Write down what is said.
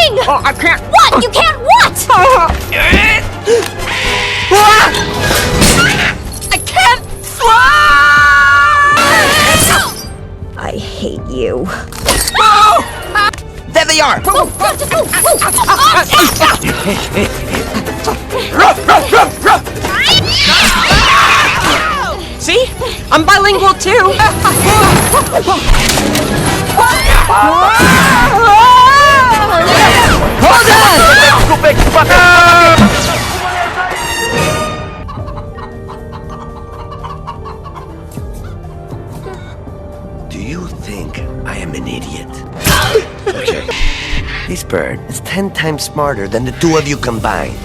doing? Oh, I can't. What? You can't what? I can't fly! I hate you. There they are! See? I'm bilingual too. Hold on! Do you think I am an idiot? Okay. This bird is 10 times smarter than the two of you combined.